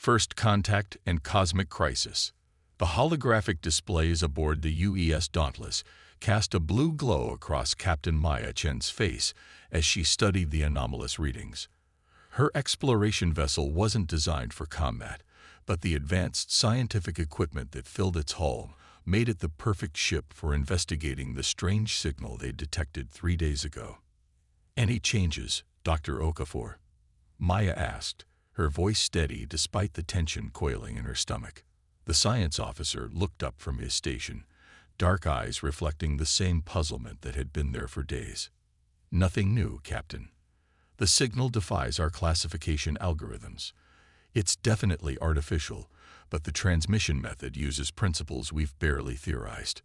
First Contact and Cosmic Crisis. The holographic displays aboard the UES Dauntless cast a blue glow across Captain Maya Chen's face as she studied the anomalous readings. Her exploration vessel wasn't designed for combat, but the advanced scientific equipment that filled its hull made it the perfect ship for investigating the strange signal they detected 3 days ago. "Any changes, Dr. Okafor?" Maya asked, her voice steady despite the tension coiling in her stomach. The science officer looked up from his station, dark eyes reflecting the same puzzlement that had been there for days. "Nothing new, Captain. The signal defies our classification algorithms. It's definitely artificial, but the transmission method uses principles we've barely theorized."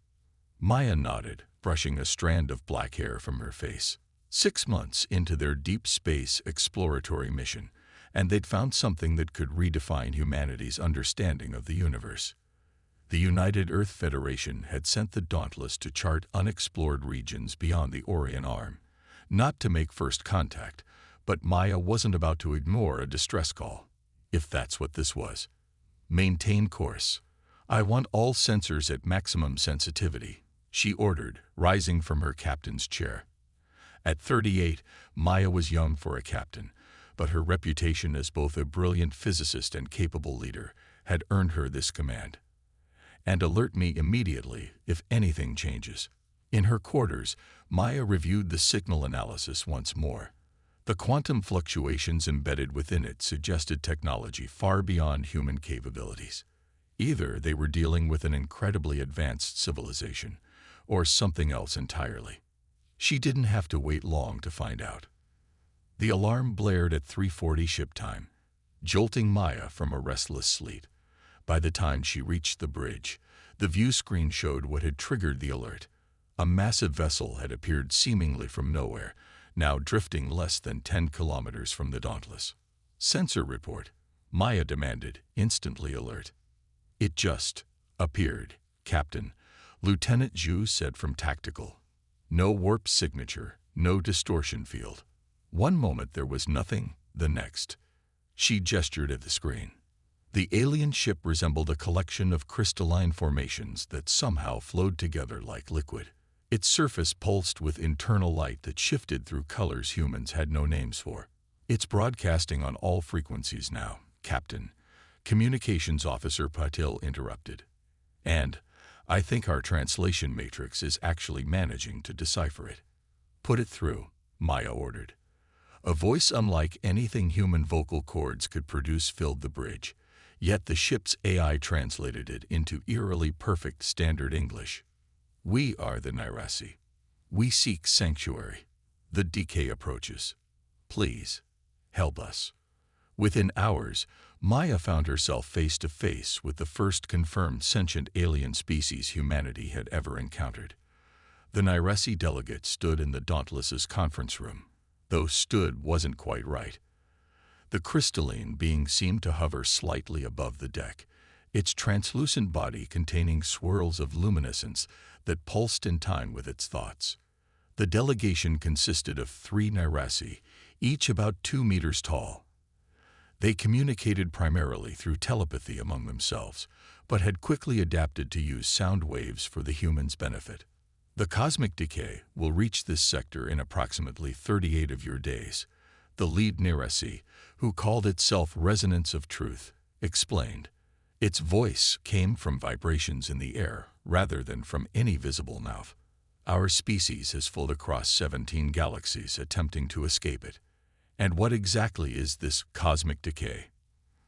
Maya nodded, brushing a strand of black hair from her face. 6 months into their deep space exploratory mission, and they'd found something that could redefine humanity's understanding of the universe. The United Earth Federation had sent the Dauntless to chart unexplored regions beyond the Orion Arm, not to make first contact, but Maya wasn't about to ignore a distress call, if that's what this was. "Maintain course. I want all sensors at maximum sensitivity," she ordered, rising from her captain's chair. At 38, Maya was young for a captain, but her reputation as both a brilliant physicist and capable leader had earned her this command. "And alert me immediately if anything changes." In her quarters, Maya reviewed the signal analysis once more. The quantum fluctuations embedded within it suggested technology far beyond human capabilities. Either they were dealing with an incredibly advanced civilization, or something else entirely. She didn't have to wait long to find out. The alarm blared at 3:40 ship time, jolting Maya from a restless sleep. By the time she reached the bridge, the view screen showed what had triggered the alert. A massive vessel had appeared seemingly from nowhere, now drifting less than 10 kilometers from the Dauntless. "Sensor report," Maya demanded, instantly alert. "It just appeared, Captain," Lieutenant Zhu said from Tactical. "No warp signature, no distortion field. One moment there was nothing, the next." She gestured at the screen. The alien ship resembled a collection of crystalline formations that somehow flowed together like liquid. Its surface pulsed with internal light that shifted through colors humans had no names for. "It's broadcasting on all frequencies now, Captain," Communications Officer Patil interrupted. "And I think our translation matrix is actually managing to decipher it." "Put it through," Maya ordered. A voice unlike anything human vocal cords could produce filled the bridge, yet the ship's AI translated it into eerily perfect standard English. "We are the Nirasi. We seek sanctuary. The decay approaches. Please, help us." Within hours, Maya found herself face to face with the first confirmed sentient alien species humanity had ever encountered. The Nirasi delegate stood in the Dauntless's conference room, though stood wasn't quite right. The crystalline being seemed to hover slightly above the deck, its translucent body containing swirls of luminescence that pulsed in time with its thoughts. The delegation consisted of 3 Nirasi, each about 2 meters tall. They communicated primarily through telepathy among themselves, but had quickly adapted to use sound waves for the humans' benefit. "The cosmic decay will reach this sector in approximately 38 of your days," the lead Nirasi, who called itself Resonance of Truth, explained. Its voice came from vibrations in the air rather than from any visible nav. "Our species has flown across 17 galaxies attempting to escape it. And what exactly is this cosmic decay?"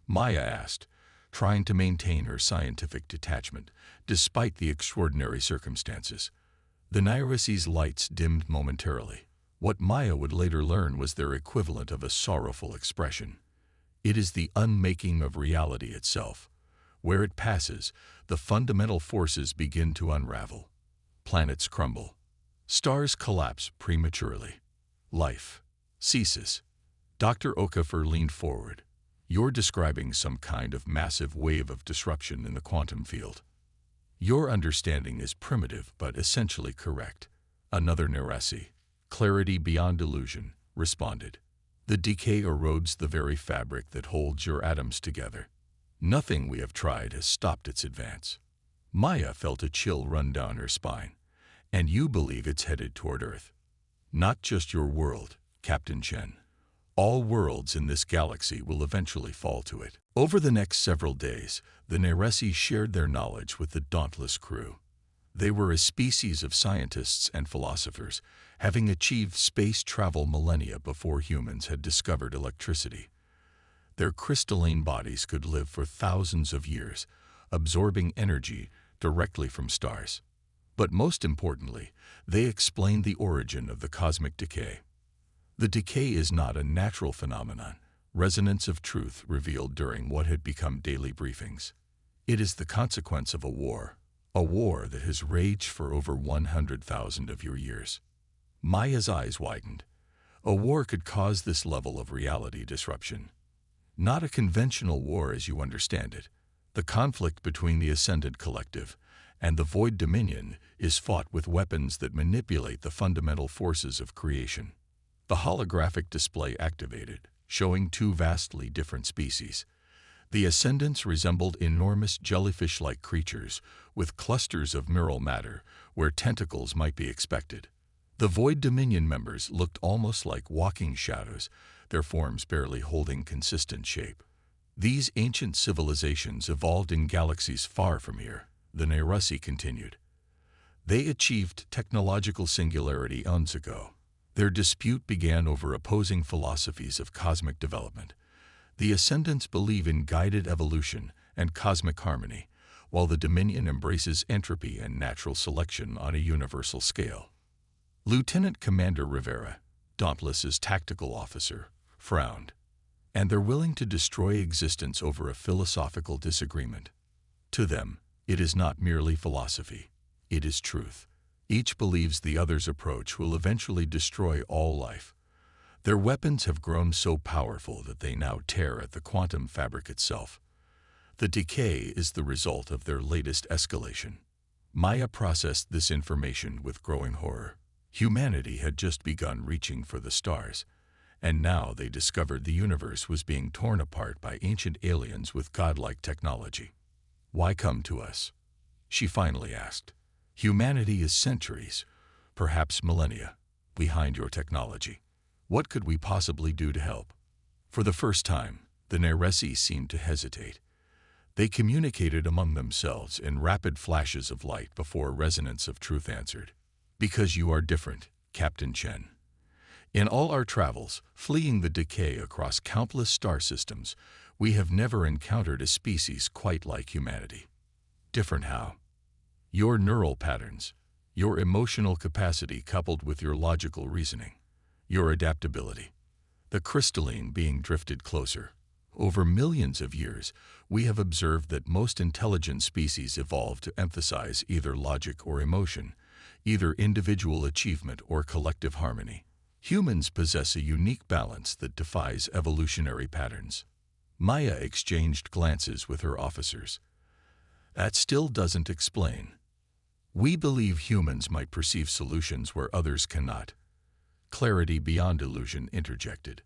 Maya asked, trying to maintain her scientific detachment despite the extraordinary circumstances. The Nirasi's lights dimmed momentarily. What Maya would later learn was their equivalent of a sorrowful expression. "It is the unmaking of reality itself. Where it passes, the fundamental forces begin to unravel. Planets crumble. Stars collapse prematurely. Life ceases." Dr. Okafor leaned forward. "You're describing some kind of massive wave of disruption in the quantum field." "Your understanding is primitive but essentially correct," another Nirasi, clarity beyond illusion, responded. "The decay erodes the very fabric that holds your atoms together. Nothing we have tried has stopped its advance. Maya felt a chill run down her spine. And you believe it's headed toward Earth. Not just your world, Captain Chen. All worlds in this galaxy will eventually fall to it. Over the next several days, the Neresi shared their knowledge with the dauntless crew. They were a species of scientists and philosophers, having achieved space travel millennia before humans had discovered electricity. Their crystalline bodies could live for thousands of years, absorbing energy directly from stars. But most importantly, they explained the origin of the cosmic decay. The decay is not a natural phenomenon, resonance of truth revealed during what had become daily briefings. It is the consequence of a war that has raged for over 100,000 of your years. Maya's eyes widened. A war could cause this level of reality disruption. Not a conventional war as you understand it. The conflict between the Ascendant Collective and the Void Dominion is fought with weapons that manipulate the fundamental forces of creation. The holographic display activated, showing two vastly different species. The Ascendants resembled enormous jellyfish-like creatures with clusters of neural matter where tentacles might be expected. The Void Dominion members looked almost like walking shadows, their forms barely holding consistent shape. These ancient civilizations evolved in galaxies far from here, the Neresi continued. They achieved technological singularity eons ago. Their dispute began over opposing philosophies of cosmic development. The Ascendants believe in guided evolution and cosmic harmony, while the Dominion embraces entropy and natural selection on a universal scale. Lieutenant Commander Rivera, Dauntless's tactical officer, frowned. And they're willing to destroy existence over a philosophical disagreement. To them, it is not merely philosophy. It is truth. Each believes the other's approach will eventually destroy all life. Their weapons have grown so powerful that they now tear at the quantum fabric itself. The decay is the result of their latest escalation. Maya processed this information with growing horror. Humanity had just begun reaching for the stars, and now they discovered the universe was being torn apart by ancient aliens with godlike technology. Why come to us? She finally asked. Humanity is centuries, perhaps millennia, behind your technology. What could we possibly do to help? For the first time, the Neresi seemed to hesitate. They communicated among themselves in rapid flashes of light before resonance of truth answered. Because you are different, Captain Chen. In all our travels, fleeing the decay across countless star systems, we have never encountered a species quite like humanity. Different how? Your neural patterns, your emotional capacity coupled with your logical reasoning, your adaptability, the crystalline being drifted closer. Over millions of years, we have observed that most intelligent species evolved to emphasize either logic or emotion, either individual achievement or collective harmony. Humans possess a unique balance that defies evolutionary patterns. Maya exchanged glances with her officers. That still doesn't explain. We believe humans might perceive solutions where others cannot. Clarity beyond illusion interjected.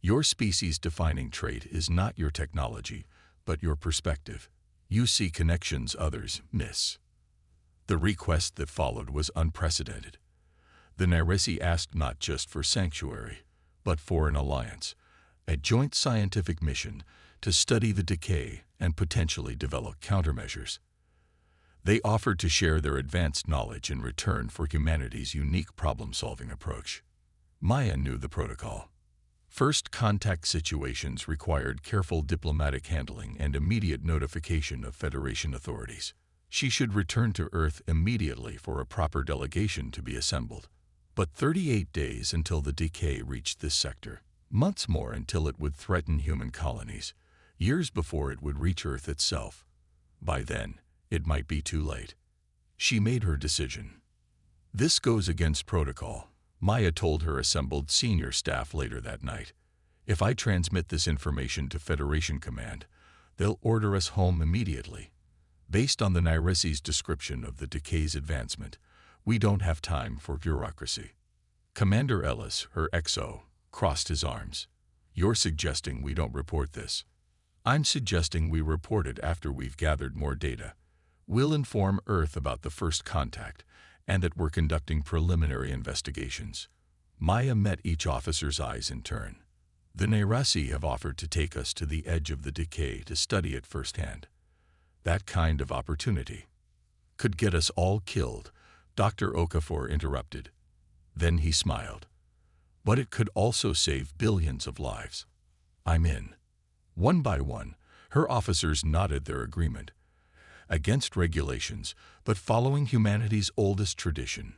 Your species-defining trait is not your technology, but your perspective. You see connections others miss. The request that followed was unprecedented. The Neresi asked not just for sanctuary, but for an alliance, a joint scientific mission to study the decay and potentially develop countermeasures. They offered to share their advanced knowledge in return for humanity's unique problem-solving approach. Maya knew the protocol. First contact situations required careful diplomatic handling and immediate notification of Federation authorities. She should return to Earth immediately for a proper delegation to be assembled. But 38 days until the decay reached this sector, months more until it would threaten human colonies, years before it would reach Earth itself. By then, it might be too late. She made her decision. This goes against protocol, Maya told her assembled senior staff later that night. If I transmit this information to Federation Command, they'll order us home immediately. Based on the Neresi's description of the decay's advancement, we don't have time for bureaucracy. Commander Ellis, her XO, crossed his arms. You're suggesting we don't report this? I'm suggesting we report it after we've gathered more data. We'll inform Earth about the first contact and that we're conducting preliminary investigations. Maya met each officer's eyes in turn. The Nairasi have offered to take us to the edge of the decay to study it firsthand. That kind of opportunity could get us all killed, Dr. Okafor interrupted. Then he smiled. But it could also save billions of lives. I'm in. One by one, her officers nodded their agreement. Against regulations, but following humanity's oldest tradition,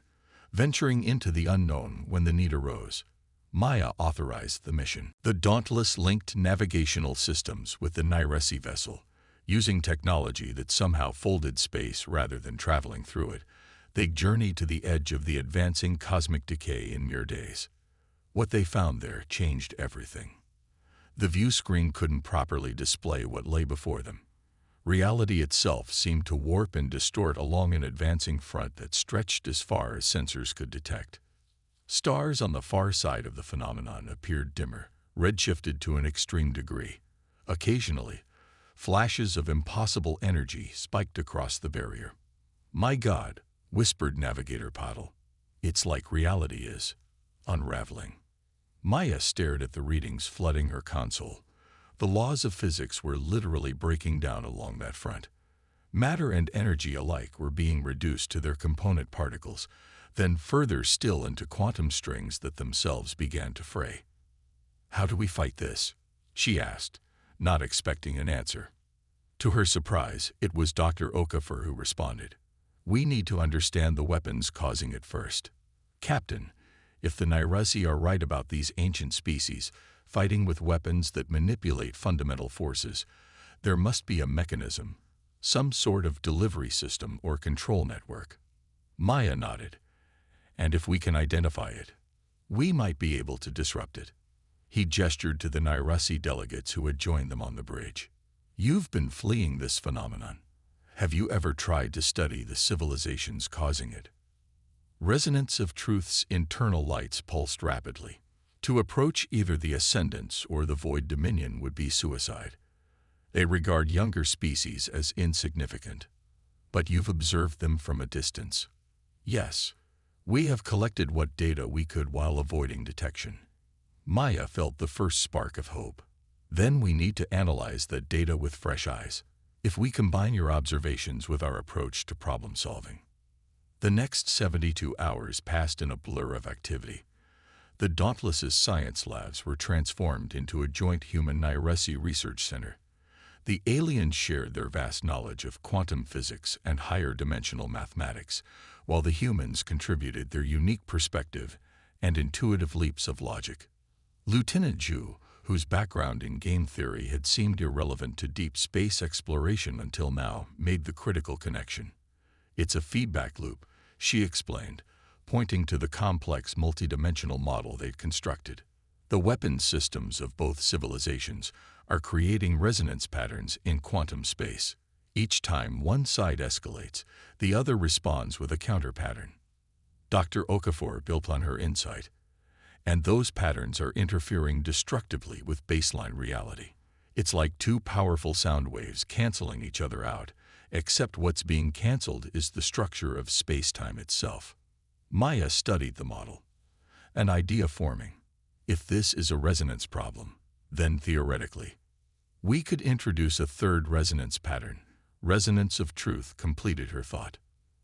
venturing into the unknown when the need arose, Maya authorized the mission. The Dauntless linked navigational systems with the Nairesi vessel, using technology that somehow folded space rather than traveling through it. They journeyed to the edge of the advancing cosmic decay in mere days. What they found there changed everything. The view screen couldn't properly display what lay before them. Reality itself seemed to warp and distort along an advancing front that stretched as far as sensors could detect. Stars on the far side of the phenomenon appeared dimmer, redshifted to an extreme degree. Occasionally, flashes of impossible energy spiked across the barrier. "My God," whispered Navigator Pottle. "It's like reality is unraveling." Maya stared at the readings flooding her console. The laws of physics were literally breaking down along that front. Matter and energy alike were being reduced to their component particles, then further still into quantum strings that themselves began to fray. "How do we fight this?" she asked, not expecting an answer. To her surprise, it was Dr. Okafor who responded. "We need to understand the weapons causing it first. Captain, if the Nairesi are right about these ancient species fighting with weapons that manipulate fundamental forces, there must be a mechanism, some sort of delivery system or control network." Maya nodded. "And if we can identify it, we might be able to disrupt it." He gestured to the Nairasi delegates who had joined them on the bridge. "You've been fleeing this phenomenon. Have you ever tried to study the civilizations causing it?" Resonance of Truth's internal lights pulsed rapidly. To approach either the Ascendants or the Void Dominion would be suicide. They regard younger species as insignificant. But you've observed them from a distance. Yes, we have collected what data we could while avoiding detection. Maya felt the first spark of hope. Then we need to analyze that data with fresh eyes. If we combine your observations with our approach to problem solving. The next 72 hours passed in a blur of activity. The Dauntless's science labs were transformed into a joint human Nairesi research center. The aliens shared their vast knowledge of quantum physics and higher dimensional mathematics, while the humans contributed their unique perspective and intuitive leaps of logic. Lieutenant Zhu, whose background in game theory had seemed irrelevant to deep space exploration until now, made the critical connection. "It's a feedback loop," she explained, pointing to the complex multidimensional model they'd constructed. "The weapons systems of both civilizations are creating resonance patterns in quantum space. Each time one side escalates, the other responds with a counter pattern." Dr. Okafor built on her insight. "And those patterns are interfering destructively with baseline reality. It's like two powerful sound waves canceling each other out, except what's being canceled is the structure of space-time itself." Maya studied the model. An idea forming. If this is a resonance problem, then theoretically, we could introduce a third resonance pattern. Resonance of Truth completed her thought.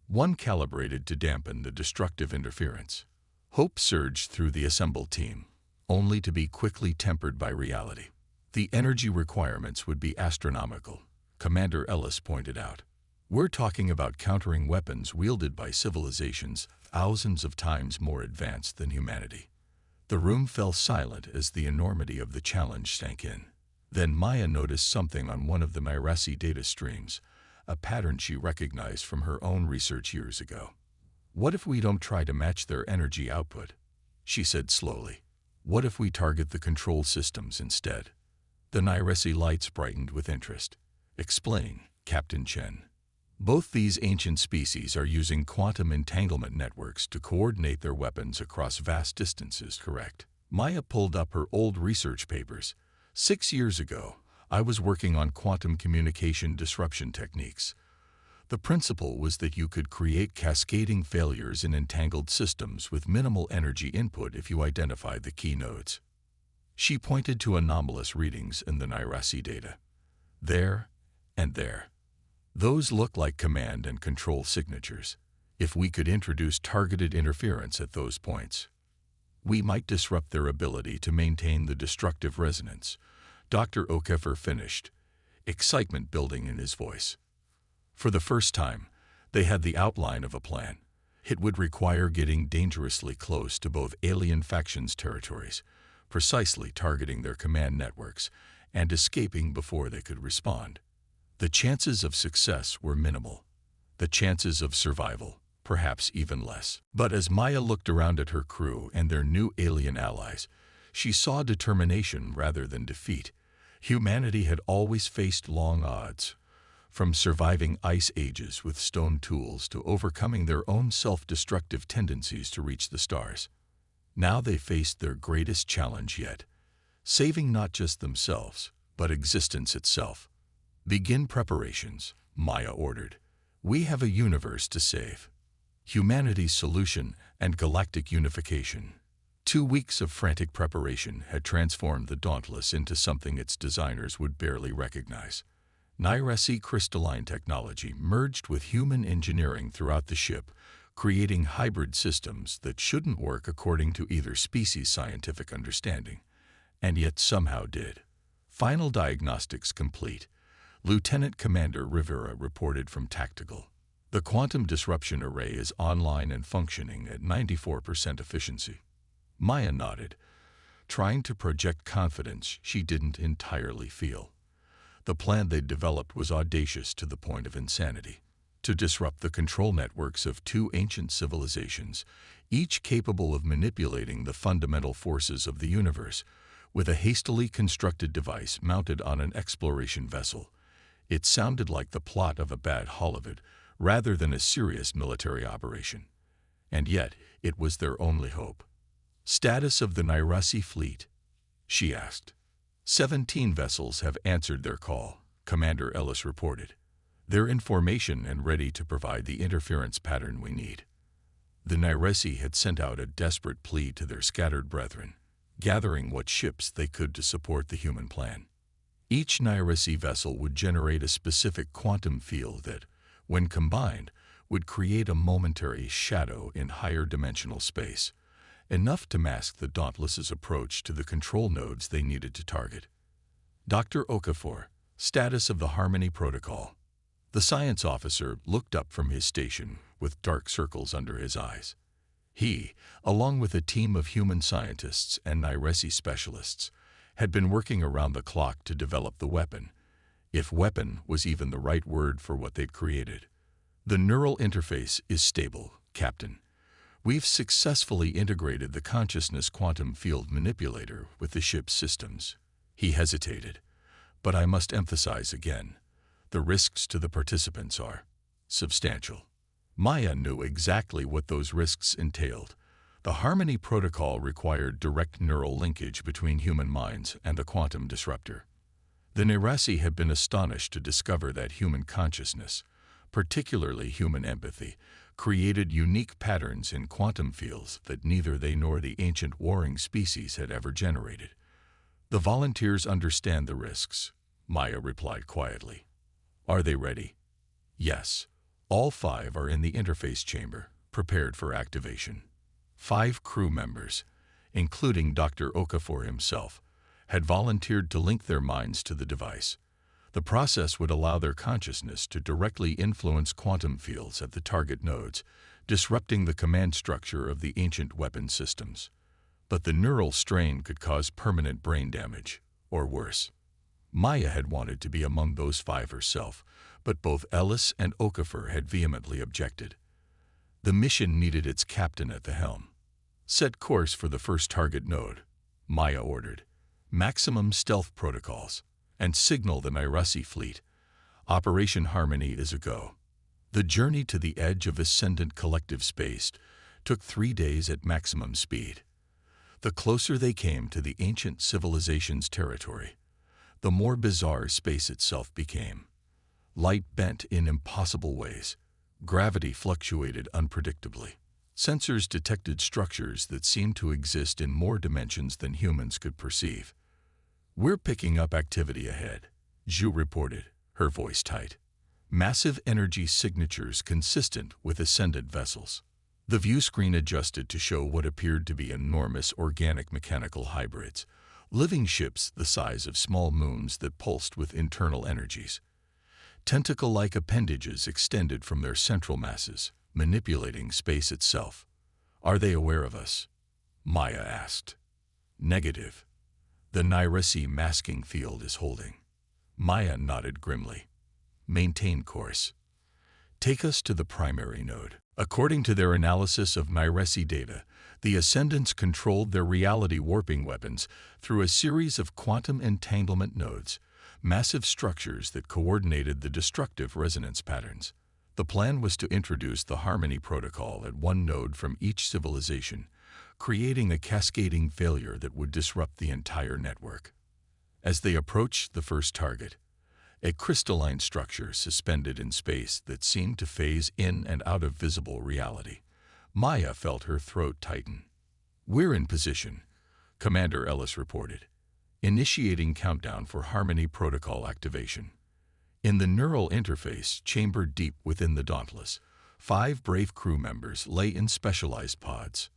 One calibrated to dampen the destructive interference. Hope surged through the assembled team, only to be quickly tempered by reality. The energy requirements would be astronomical, Commander Ellis pointed out. "We're talking about countering weapons wielded by civilizations thousands of times more advanced than humanity." The room fell silent as the enormity of the challenge sank in. Then Maya noticed something on one of the Nairesi data streams, a pattern she recognized from her own research years ago. "What if we don't try to match their energy output?" she said slowly. "What if we target the control systems instead?" The Nairesi lights brightened with interest. "Explain, Captain Chen." "Both these ancient species are using quantum entanglement networks to coordinate their weapons across vast distances, correct?" Maya pulled up her old research papers. 6 years ago, I was working on quantum communication disruption techniques. The principle was that you could create cascading failures in entangled systems with minimal energy input if you identified the key nodes. She pointed to anomalous readings in the Nirasi data. There and there. Those look like command and control signatures. If we could introduce targeted interference at those points, we might disrupt their ability to maintain the destructive resonance. Dr. Okafor finished, excitement building in his voice. For the first time, they had the outline of a plan. It would require getting dangerously close to both alien factions' territories, precisely targeting their command networks, and escaping before they could respond. The chances of success were minimal. The chances of survival, perhaps even less. But as Maya looked around at her crew and their new alien allies, she saw determination rather than defeat. Humanity had always faced long odds, from surviving ice ages with stone tools to overcoming their own self-destructive tendencies to reach the stars. Now they faced their greatest challenge yet, saving not just themselves, but existence itself. Begin preparations, Maya ordered. We have a universe to save. Humanity's solution and galactic unification. 2 weeks of frantic preparation had transformed the Dauntless into something its designers would barely recognize. Nirasi crystalline technology merged with human engineering throughout the ship, creating hybrid systems that shouldn't work according to either species' scientific understanding, and yet somehow did. Final diagnostics complete. Lieutenant Commander Rivera reported from Tactical. The quantum disruption array is online and functioning at 94% efficiency. Maya nodded, trying to project confidence she didn't entirely feel. The plan they'd developed was audacious to the point of insanity. To disrupt the control networks of 2 ancient civilizations, each capable of manipulating the fundamental forces of the universe, with a hastily constructed device mounted on an exploration vessel. It sounded like the plot of a bad Hollywood, rather than a serious military operation. And yet, it was their only hope. Status of the Nirasi fleet? She asked. 17 vessels have answered their call, Commander Ellis reported. They're in formation and ready to provide the interference pattern we need. The Nirasi had sent out a desperate plea to their scattered brethren, gathering what ships they could to support the human plan. Each Nirasi vessel would generate a specific quantum field that, when combined, would create a momentary shadow in higher dimensional space, enough to mask the Dauntless's approach to the control nodes they needed to target. Dr. Okafor, status of the Harmony Protocol. The science officer looked up from his station with dark circles under his eyes. He, along with a team of human scientists and Nirasi specialists, had been working around the clock to develop the weapon, if weapon was even the right word for what they'd created. The neural interface is stable, Captain. We've successfully integrated the consciousness quantum field manipulator with the ship's systems. He hesitated, but I must emphasize again, the risks to the participants are substantial. Maya knew exactly what those risks entailed. The Harmony Protocol required direct neural linkage between human minds and the quantum disruptor. The Nirasi had been astonished to discover that human consciousness, particularly human empathy, created unique patterns in quantum fields that neither they nor the ancient warring species had ever generated. The volunteers understand the risks, Maya replied quietly. Are they ready? Yes. All 5 are in the interface chamber, prepared for activation. 5 crew members, including Dr. Okafor himself, had volunteered to link their minds to the device. The process would allow their consciousness to directly influence quantum fields at the target nodes, disrupting the command structure of the ancient weapon systems. But the neural strain could cause permanent brain damage, or worse. Maya had wanted to be among those 5 herself, but both Ellis and Okafor had vehemently objected. The mission needed its captain at the helm. Set course for the first target node, Maya ordered. Maximum stealth protocols, and signal the Nirasi fleet. Operation Harmony is a go. The journey to the edge of ascendant collective space took 3 days at maximum speed. The closer they came to the ancient civilization's territory, the more bizarre space itself became. Light bent in impossible ways. Gravity fluctuated unpredictably. Sensors detected structures that seemed to exist in more dimensions than humans could perceive. "We're picking up activity ahead," Zhu reported, her voice tight. "Massive energy signatures consistent with ascendant vessels." The view screen adjusted to show what appeared to be enormous organic mechanical hybrids, living ships the size of small moons that pulsed with internal energies. Tentacle-like appendages extended from their central masses, manipulating space itself. "Are they aware of us?" Maya asked. "Negative. The Nyresi masking field is holding." Maya nodded grimly. "Maintain course. Take us to the primary node." According to their analysis of Nyresi data, the Ascendants controlled their reality warping weapons through a series of quantum entanglement nodes, massive structures that coordinated the destructive resonance patterns. The plan was to introduce the Harmony Protocol at one node from each civilization, creating a cascading failure that would disrupt the entire network. As they approached the first target, a crystalline structure suspended in space that seemed to phase in and out of visible reality, Maya felt her throat tighten. "We're in position," Commander Ellis reported, initiating countdown for Harmony Protocol activation. In the neural interface chambered deep within the Dauntless, 5 brave crew members lay in specialized pods.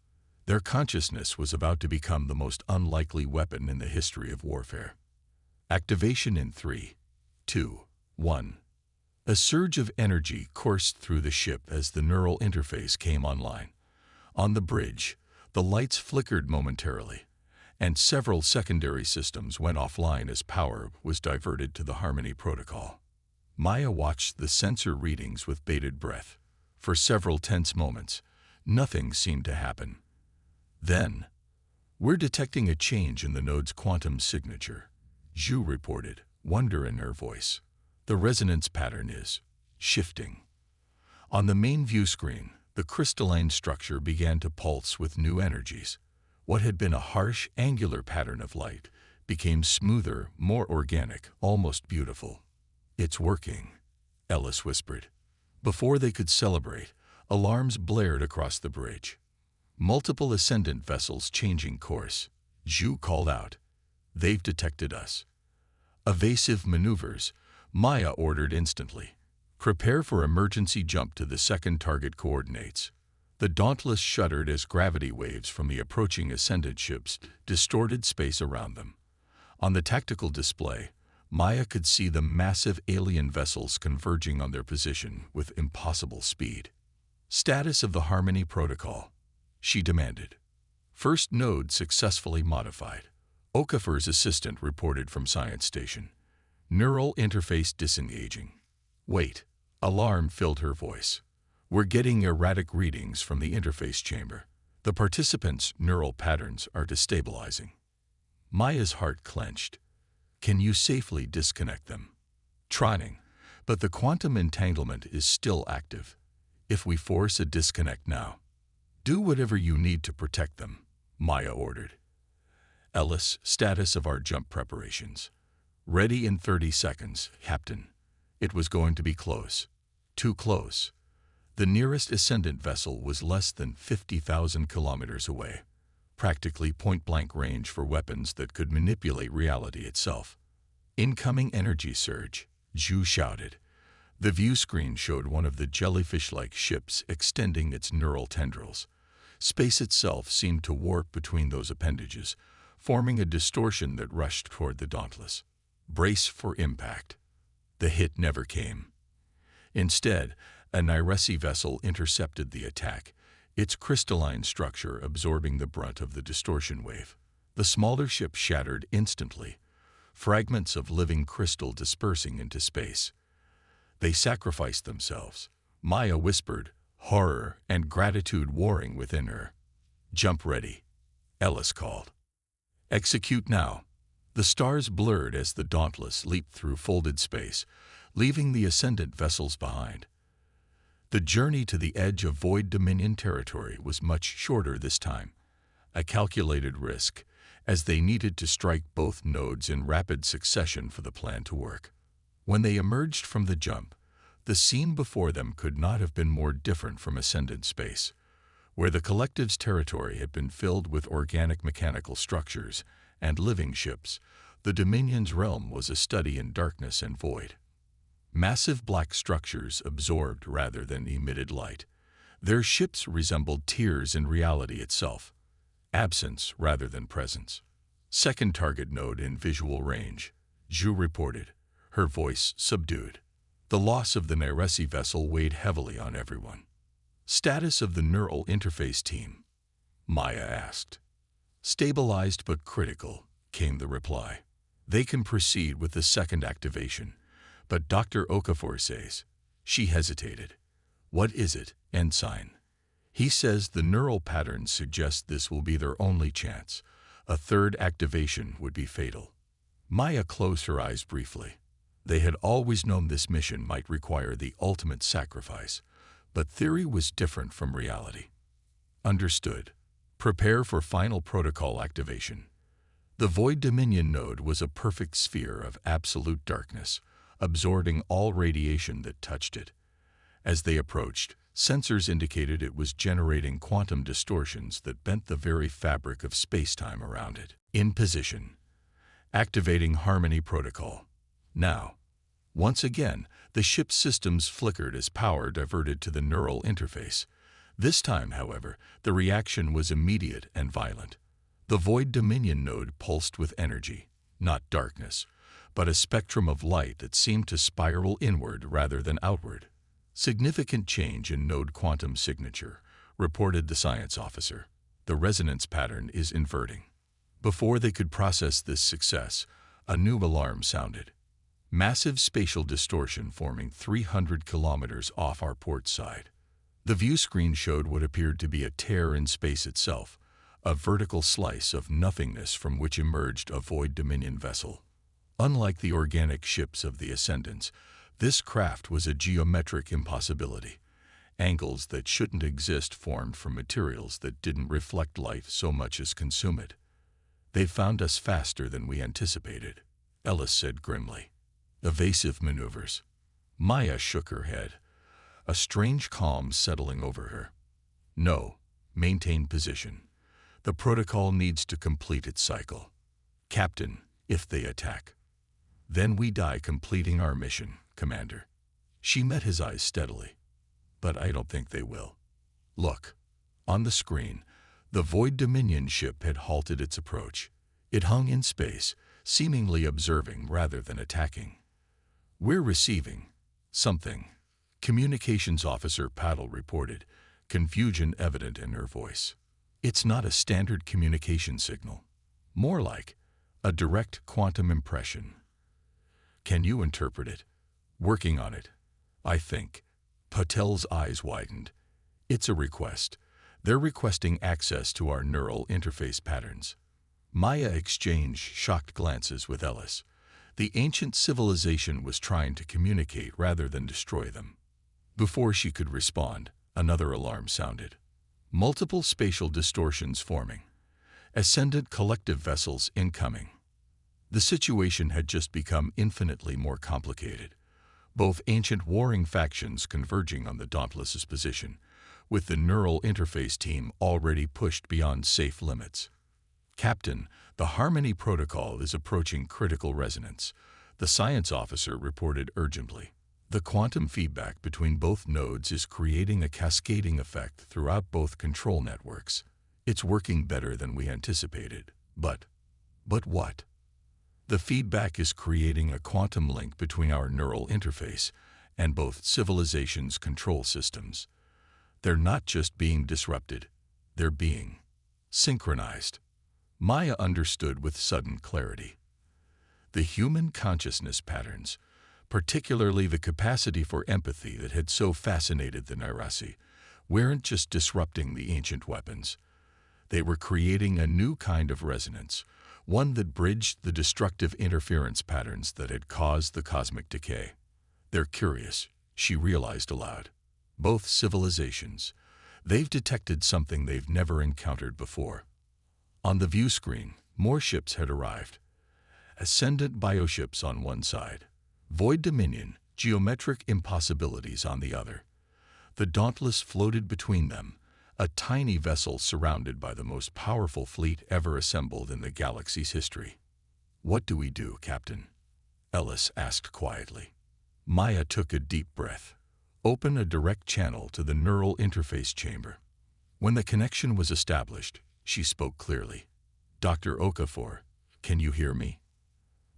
Their consciousness was about to become the most unlikely weapon in the history of warfare. Activation in 3, 2, 1. A surge of energy coursed through the ship as the neural interface came online. On the bridge, the lights flickered momentarily, and several secondary systems went offline as power was diverted to the Harmony Protocol. Maya watched the sensor readings with bated breath. For several tense moments, nothing seemed to happen. Then, "We're detecting a change in the node's quantum signature," Zhu reported, wonder in her voice. "The resonance pattern is shifting." On the main view screen, the crystalline structure began to pulse with new energies. What had been a harsh, angular pattern of light became smoother, more organic, almost beautiful. "It's working," Ellis whispered. Before they could celebrate, alarms blared across the bridge. "Multiple ascendant vessels changing course," Zhu called out. "They've detected us." "Evasive maneuvers," Maya ordered instantly. "Prepare for emergency jump to the second target coordinates." The Dauntless shuddered as gravity waves from the approaching ascendant ships distorted space around them. On the tactical display, Maya could see the massive alien vessels converging on their position with impossible speed. "Status of the Harmony Protocol," she demanded. "First node successfully modified," Okafor's assistant reported from Science Station. "Neural interface disengaging." "Wait," alarm filled her voice. "We're getting erratic readings from the interface chamber. The participants' neural patterns are destabilizing." Maya's heart clenched. "Can you safely disconnect them?" "Trying, but the quantum entanglement is still active. If we force a disconnect now—" "Do whatever you need to protect them," Maya ordered. "Ellis, status of our jump preparations." "Ready in 30 seconds, Captain." It was going to be close. Too close. The nearest ascendant vessel was less than 50,000 kilometers away. Practically point-blank range for weapons that could manipulate reality itself. "Incoming energy surge," Zhu shouted. The view screen showed one of the jellyfish-like ships extending its neural tendrils. Space itself seemed to warp between those appendages, forming a distortion that rushed toward the Dauntless. "Brace for impact." The hit never came. Instead, a Nyresi vessel intercepted the attack, its crystalline structure absorbing the brunt of the distortion wave. The smaller ship shattered instantly, fragments of living crystal dispersing into space. "They sacrificed themselves," Maya whispered, horror and gratitude warring within her. "Jump ready," Ellis called. "Execute now." The stars blurred as the Dauntless leaped through folded space, leaving the ascendant vessels behind. The journey to the edge of Void Dominion territory was much shorter this time, a calculated risk, as they needed to strike both nodes in rapid succession for the plan to work. When they emerged from the jump, the scene before them could not have been more different from Ascendant space, where the collective's territory had been filled with organic mechanical structures and living ships. The Dominion's realm was a study in darkness and void. Massive black structures absorbed rather than emitted light. Their ships resembled tears in reality itself, absence rather than presence. Second target node in visual range, Zhu reported, her voice subdued. The loss of the Neresi vessel weighed heavily on everyone. Status of the neural interface team? Maya asked. Stabilized but critical, came the reply. They can proceed with the second activation, but Dr. Okafor says. She hesitated. What is it, Ensign? He says the neural patterns suggest this will be their only chance. A third activation would be fatal. Maya closed her eyes briefly. They had always known this mission might require the ultimate sacrifice, but theory was different from reality. Understood. Prepare for final protocol activation. The Void Dominion node was a perfect sphere of absolute darkness, absorbing all radiation that touched it. As they approached, sensors indicated it was generating quantum distortions that bent the very fabric of space-time around it. In position. Activating Harmony Protocol. Now. Once again, the ship's systems flickered as power diverted to the neural interface. This time, however, the reaction was immediate and violent. The Void Dominion node pulsed with energy, not darkness, but a spectrum of light that seemed to spiral inward rather than outward. Significant change in node quantum signature, reported the science officer. The resonance pattern is inverting. Before they could process this success, a new alarm sounded. Massive spatial distortion forming 300 kilometers off our port side. The view screen showed what appeared to be a tear in space itself, a vertical slice of nothingness from which emerged a Void Dominion vessel. Unlike the organic ships of the Ascendants, this craft was a geometric impossibility. Angles that shouldn't exist formed from materials that didn't reflect light so much as consume it. They found us faster than we anticipated, Ellis said grimly. Evasive maneuvers. Maya shook her head, a strange calm settling over her. No, maintain position. The protocol needs to complete its cycle. Captain, if they attack. Then we die completing our mission, Commander. She met his eyes steadily. But I don't think they will. Look. On the screen, the Void Dominion ship had halted its approach. It hung in space, seemingly observing rather than attacking. We're receiving something. Communications Officer Paddle reported, confusion evident in her voice. It's not a standard communication signal. More like a direct quantum impression. Can you interpret it? Working on it. I think. Patel's eyes widened. It's a request. They're requesting access to our neural interface patterns. Maya exchanged shocked glances with Ellis. The ancient civilization was trying to communicate rather than destroy them. Before she could respond, another alarm sounded. Multiple spatial distortions forming. Ascendant collective vessels incoming. The situation had just become infinitely more complicated. Both ancient warring factions converging on the Dauntless's position, with the neural interface team already pushed beyond safe limits. Captain, the Harmony Protocol is approaching critical resonance, the science officer reported urgently. The quantum feedback between both nodes is creating a cascading effect throughout both control networks. It's working better than we anticipated. But what? The feedback is creating a quantum link between our neural interface and both civilizations' control systems. They're not just being disrupted, they're being synchronized. Maya understood with sudden clarity. The human consciousness patterns, particularly the capacity for empathy that had so fascinated the Neresi, weren't just disrupting the ancient weapons. They were creating a new kind of resonance, one that bridged the destructive interference patterns that had caused the cosmic decay. They're curious, she realized aloud. Both civilizations. They've detected something they've never encountered before. On the view screen, More ships had arrived. Ascendant bioships on one side, Void Dominion, geometric impossibilities on the other. The Dauntless floated between them, a tiny vessel surrounded by the most powerful fleet ever assembled in the galaxy's history. "What do we do, Captain?" Ellis asked quietly. Maya took a deep breath. "Open a direct channel to the neural interface chamber." When the connection was established, she spoke clearly. "Dr. Okafor, can you hear me?"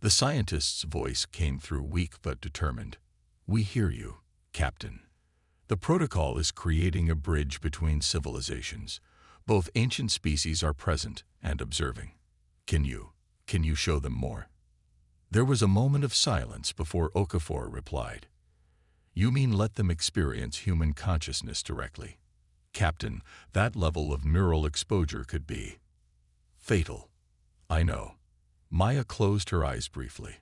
The scientist's voice came through weak but determined. "We hear you, Captain. The protocol is creating a bridge between civilizations. Both ancient species are present and observing. Can you show them more?" There was a moment of silence before Okafor replied. "You mean let them experience human consciousness directly? Captain, that level of neural exposure could be fatal." "I know." Maya closed her eyes briefly.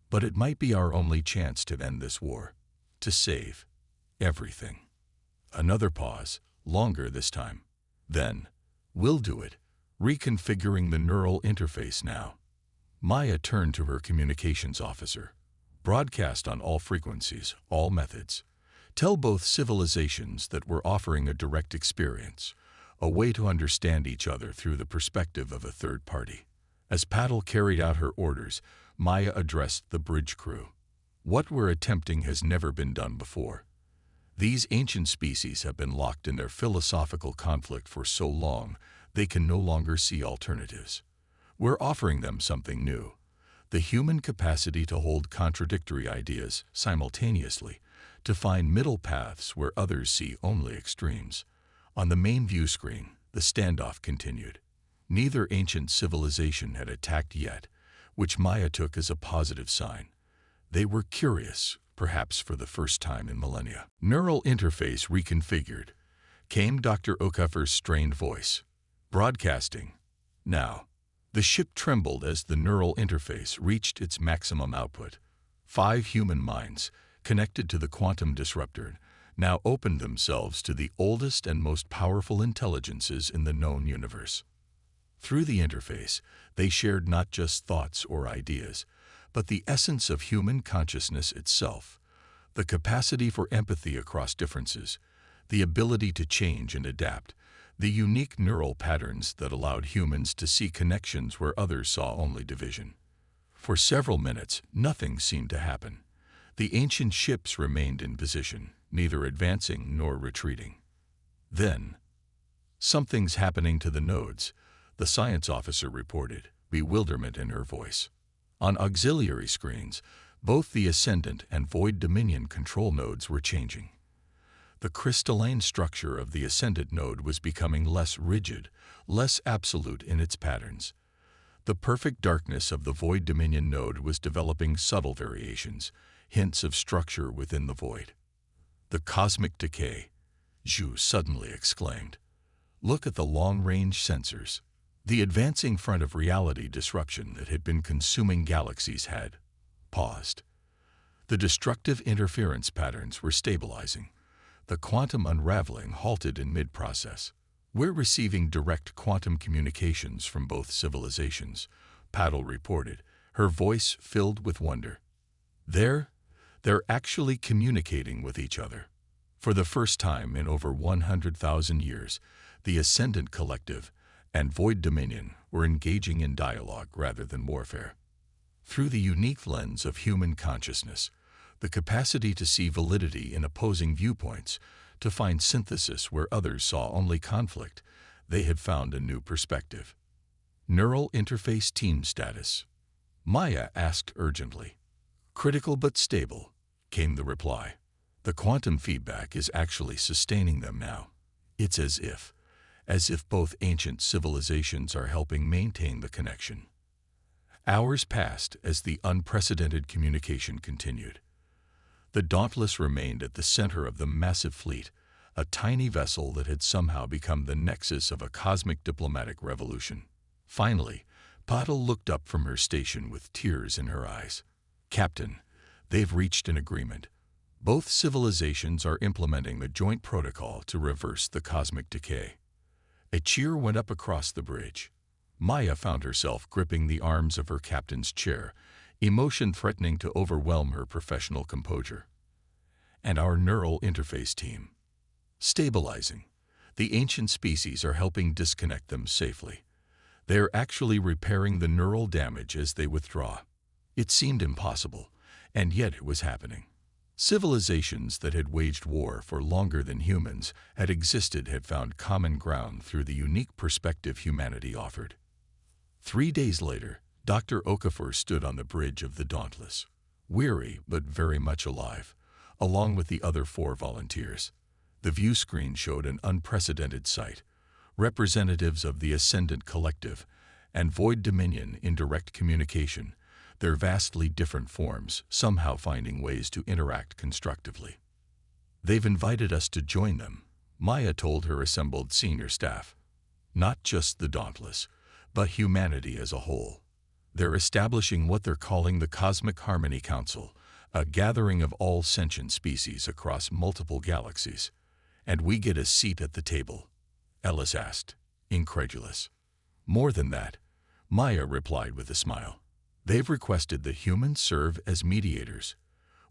"But it might be our only chance to end this war, to save everything." Another pause, longer this time. Then, "We'll do it, reconfiguring the neural interface now." Maya turned to her communications officer. "Broadcast on all frequencies, all methods. Tell both civilizations that we're offering a direct experience, a way to understand each other through the perspective of a third party." As Paddle carried out her orders, Maya addressed the bridge crew. "What we're attempting has never been done before. These ancient species have been locked in their philosophical conflict for so long they can no longer see alternatives. We're offering them something new, the human capacity to hold contradictory ideas simultaneously, to find middle paths where others see only extremes." On the main view screen, the standoff continued. Neither ancient civilization had attacked yet, which Maya took as a positive sign. They were curious, perhaps for the first time in millennia. "Neural interface reconfigured," came Dr. Okafor's strained voice. "Broadcasting. Now." The ship trembled as the neural interface reached its maximum output. 5 human minds, connected to the quantum disruptor, now opened themselves to the oldest and most powerful intelligences in the known universe. Through the interface, they shared not just thoughts or ideas, but the essence of human consciousness itself, the capacity for empathy across differences, the ability to change and adapt, the unique neural patterns that allowed humans to see connections where others saw only division. For several minutes, nothing seemed to happen. The ancient ships remained in position, neither advancing nor retreating. Then, "Something's happening to the nodes," the science officer reported, bewilderment in her voice. On auxiliary screens, both the Ascendant and Void Dominion control nodes were changing. The crystalline structure of the Ascendant node was becoming less rigid, less absolute in its patterns. The perfect darkness of the Void Dominion node was developing subtle variations, hints of structure within the void. "The cosmic decay," Zhu suddenly exclaimed. "Look at the long-range sensors." The advancing front of reality disruption that had been consuming galaxies had paused. The destructive interference patterns were stabilizing. The quantum unraveling halted in mid-process. "We're receiving direct quantum communications from both civilizations," Paddle reported, her voice filled with wonder. They're actually communicating with each other. For the first time in over 100,000 years, the Ascendant Collective and Void Dominion were engaging in dialogue rather than warfare. Through the unique lens of human consciousness, the capacity to see validity in opposing viewpoints, to find synthesis where others saw only conflict, they had found a new perspective. "Neural interface team status?" Maya asked urgently. "Critical but stable," came the reply. "The quantum feedback is actually sustaining them now. It's as if both ancient civilizations are helping maintain the connection." Hours passed as the unprecedented communication continued. The Dauntless remained at the center of the massive fleet, a tiny vessel that had somehow become the nexus of a cosmic diplomatic revolution. Finally, Paddle looked up from her station with tears in her eyes. "Captain, they've reached an agreement. Both civilizations are implementing the joint protocol to reverse the cosmic decay." A cheer went up across the bridge. Maya found herself gripping the arms of her captain's chair, emotion threatening to overwhelm her professional composure. And our neural interface team. Stabilizing. The ancient species are helping disconnect them safely. They are actually repairing the neural damage as they withdraw. It seemed impossible, and yet it was happening. Civilizations that had waged war for longer than humans had found common ground through the unique perspective humanity offered. 3 days later, Dr. Okafor stood on the bridge of the Dauntless, weary but very much alive, along with the other 4 volunteers. The view screen showed an unprecedented sight: representatives of the Ascendant Collective and Void Dominion in direct communication, their vastly different forms somehow finding ways to interact constructively. "They've invited us to join them," Maya told her assembled senior staff. "Not just the Dauntless, but humanity as a whole. They're establishing what they're calling the Cosmic Harmony Council, a gathering of all sentient species across multiple galaxies. And we get a seat at the table?" Ellis asked, incredulous. "More than that," Maya replied with a smile. "They've requested that humans serve as mediators,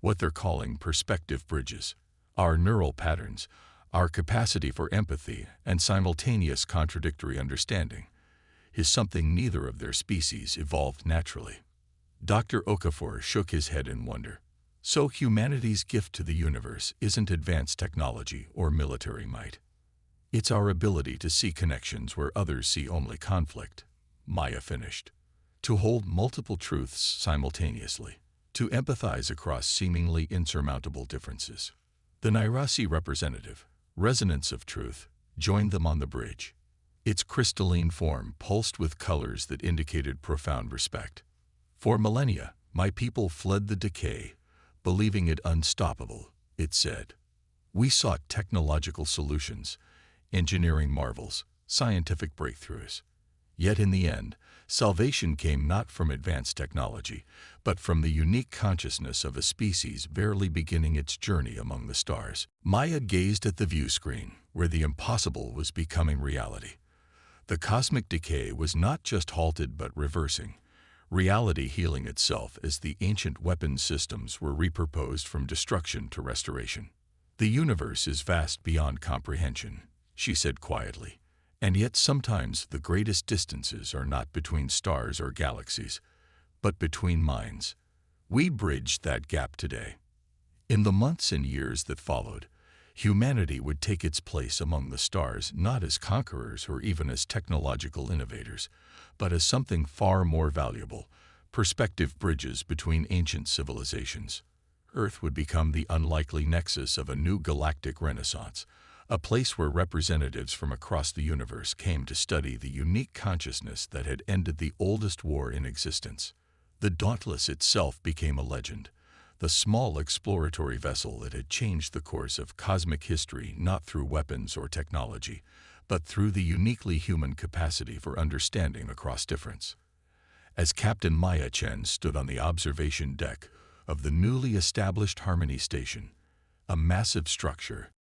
what they're calling perspective bridges. Our neural patterns, our capacity for empathy and simultaneous contradictory understanding, is something neither of their species evolved naturally." Dr. Okafor shook his head in wonder. "So humanity's gift to the universe isn't advanced technology or military might. It's our ability to see connections where others see only conflict," Maya finished. "To hold multiple truths simultaneously, to empathize across seemingly insurmountable differences." The Nairasi representative, Resonance of Truth, joined them on the bridge. Its crystalline form pulsed with colors that indicated profound respect. "For millennia, my people fled the decay, believing it unstoppable," it said. "We sought technological solutions, engineering marvels, scientific breakthroughs. Yet in the end, salvation came not from advanced technology, but from the unique consciousness of a species barely beginning its journey among the stars." Maya gazed at the view screen, where the impossible was becoming reality. The cosmic decay was not just halted but reversing, reality healing itself as the ancient weapon systems were repurposed from destruction to restoration. "The universe is vast beyond comprehension," she said quietly, "and yet sometimes the greatest distances are not between stars or galaxies, but between minds. We bridged that gap today." In the months and years that followed, humanity would take its place among the stars not as conquerors or even as technological innovators, but as something far more valuable: perspective bridges between ancient civilizations. Earth would become the unlikely nexus of a new galactic renaissance, a place where representatives from across the universe came to study the unique consciousness that had ended the oldest war in existence. The Dauntless itself became a legend, the small exploratory vessel that had changed the course of cosmic history not through weapons or technology, but through the uniquely human capacity for understanding across difference. As Captain Maya Chen stood on the observation deck of the newly established Harmony Station, a massive structure